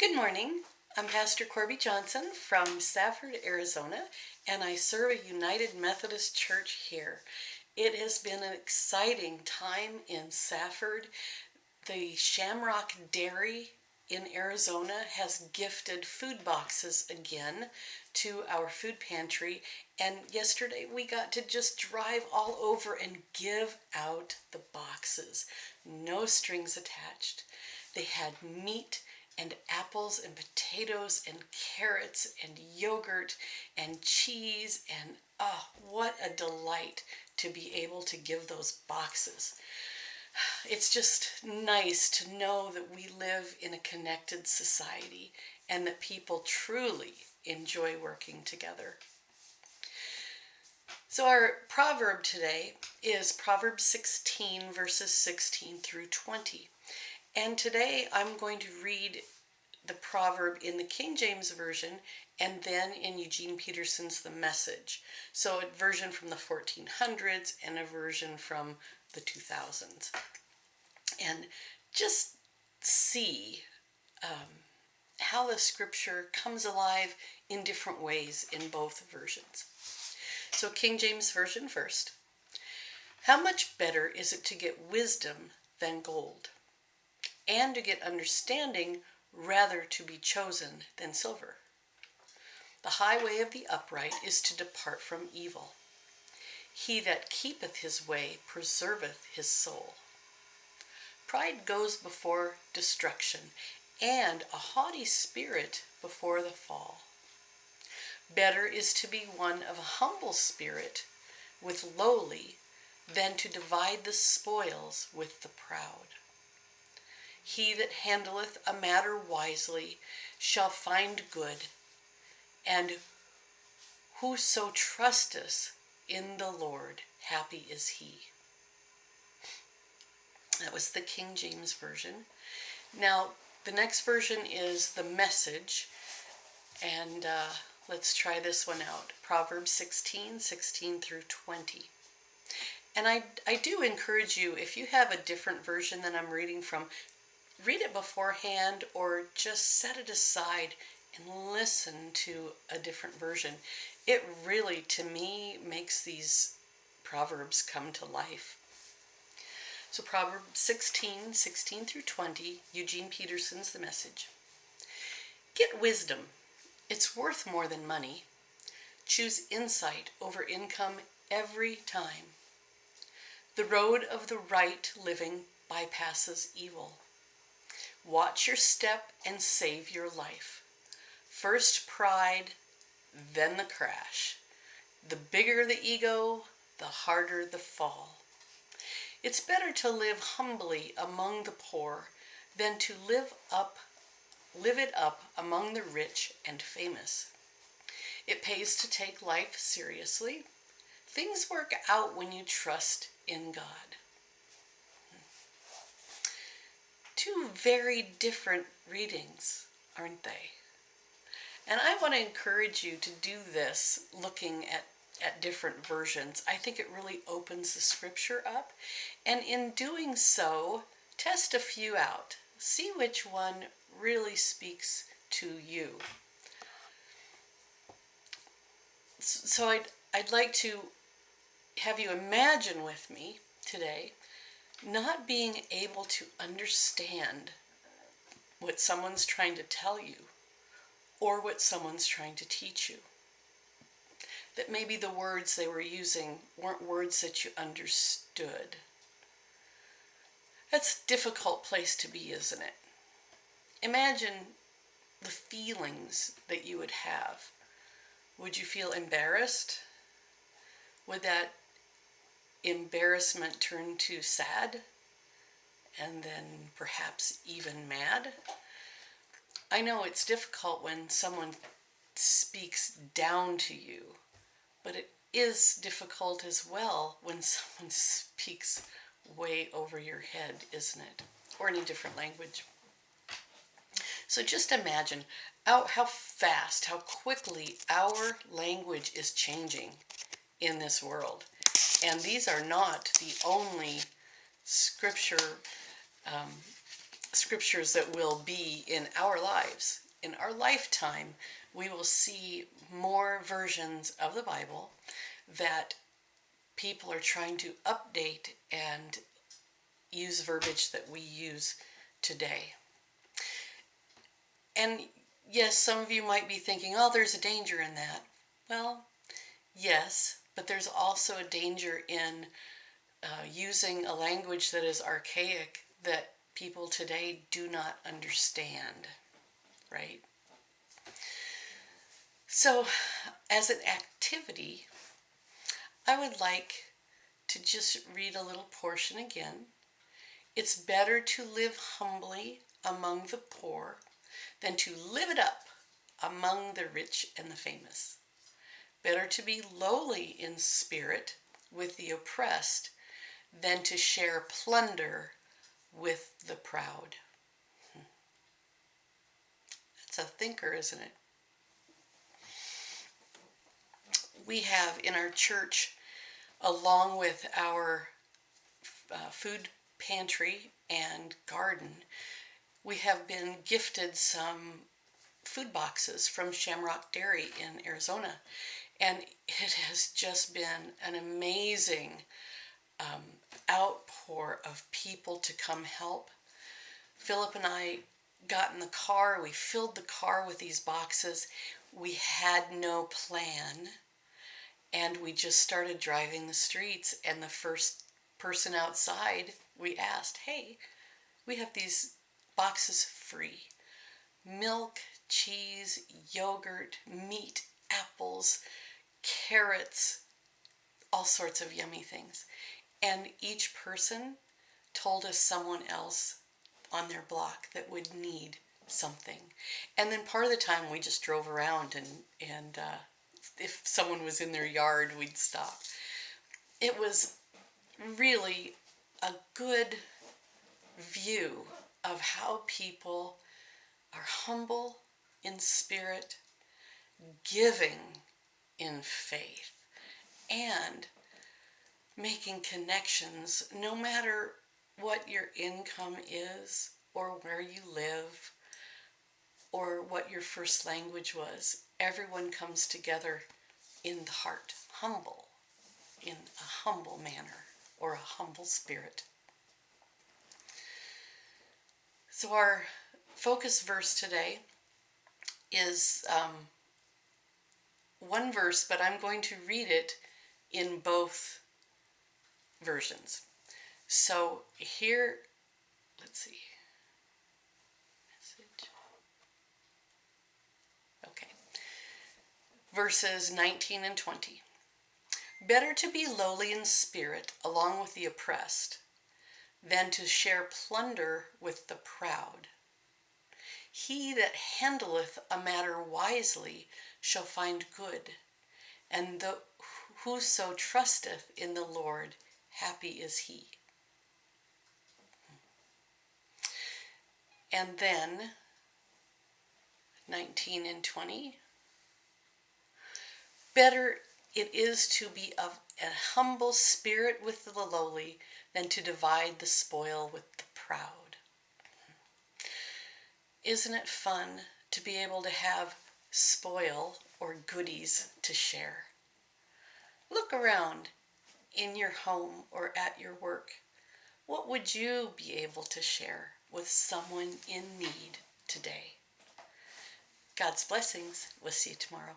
Good morning. I'm Pastor Corby Johnson from Safford, Arizona, and I serve a United Methodist Church here. It has been an exciting time in Safford. The Shamrock Dairy in Arizona has gifted food boxes again to our food pantry, and yesterday we got to just drive all over and give out the boxes. No strings attached. They had meat and apples and potatoes and carrots and yogurt and cheese, and oh, what a delight to be able to give those boxes. It's just nice to know that we live in a connected society and that people truly enjoy working together. So our proverb today is Proverbs 16 verses 16 through 20. And today I'm going to read the proverb in the King James Version and then in Eugene Peterson's The Message. So a version from the 1400s and a version from the 2000s. And just see how the scripture comes alive in different ways in both versions. So King James Version first. How much better is it to get wisdom than gold, and to get understanding rather to be chosen than silver? The highway of the upright is to depart from evil. He that keepeth his way preserveth his soul. Pride goes before destruction, and a haughty spirit before the fall. Better is to be one of a humble spirit with lowly than to divide the spoils with the proud. He that handleth a matter wisely shall find good, and whoso trusteth in the Lord, happy is he. That was the King James Version. Now, the next version is The Message, and let's try this one out. Proverbs 16, 16 through 20. And I do encourage you, if you have a different version than I'm reading from, read it beforehand or just set it aside and listen to a different version. It really, to me, makes these proverbs come to life. So Proverbs 16, 16 through 20, Eugene Peterson's The Message. Get wisdom. It's worth more than money. Choose insight over income every time. The road of the right living bypasses evil. Watch your step and save your life. First pride, then the crash. The bigger the ego, the harder the fall. It's better to live humbly among the poor than to live it up among the rich and famous. It pays to take life seriously. Things work out when you trust in God. Two very different readings, aren't they? And I want to encourage you to do this looking at different versions. I think it really opens the scripture up. And in doing so, test a few out. See which one really speaks to you. So I'd like to have you imagine with me today not being able to understand what someone's trying to tell you or what someone's trying to teach you. That maybe the words they were using weren't words that you understood. That's a difficult place to be, isn't it? Imagine the feelings that you would have. Would you feel embarrassed? Would that embarrassment turn to sad? And then perhaps even mad? I know it's difficult when someone speaks down to you, but it is difficult as well when someone speaks way over your head, isn't it? Or in a different language. So just imagine how fast, how quickly our language is changing in this world. And these are not the only scripture scriptures that will be in our lives. In our lifetime, we will see more versions of the Bible that people are trying to update and use verbiage that we use today. And yes, some of you might be thinking, oh, there's a danger in that. Well, yes, but there's also a danger in using a language that is archaic that people today do not understand, right? So, as an activity, I would like to just read a little portion again. It's better to live humbly among the poor than to live it up among the rich and the famous. Better to be lowly in spirit with the oppressed than to share plunder with the proud. That's a thinker, isn't it? We have in our church, along with our food pantry and garden, we have been gifted some food boxes from Shamrock Dairy in Arizona. And it has just been an amazing outpour of people to come help. Philip and I got in the car. We filled the car with these boxes. We had no plan. And we just started driving the streets. And the first person outside, we asked, hey, we have these boxes free. Milk, cheese, yogurt, meat, apples, carrots, all sorts of yummy things. And each person told us someone else on their block that would need something. And then part of the time we just drove around and if someone was in their yard, we'd stop. It was really a good view of how people are humble in spirit, giving in faith, and making connections no matter what your income is or where you live or what your first language was. Everyone comes together in the heart, humble, in a humble manner or a humble spirit. So our focus verse today is one verse, but I'm going to read it in both versions. So here, let's see. Message. Okay. Verses 19 and 20. Better to be lowly in spirit along with the oppressed than to share plunder with the proud. He that handleth a matter wisely shall find good, and whoso trusteth in the Lord, happy is he. And then 19 and 20. Better it is to be of a humble spirit with the lowly than to divide the spoil with the proud. Isn't it fun to be able to have spoil or goodies to share? Look around in your home or at your work. What would you be able to share with someone in need today? God's blessings. We'll see you tomorrow.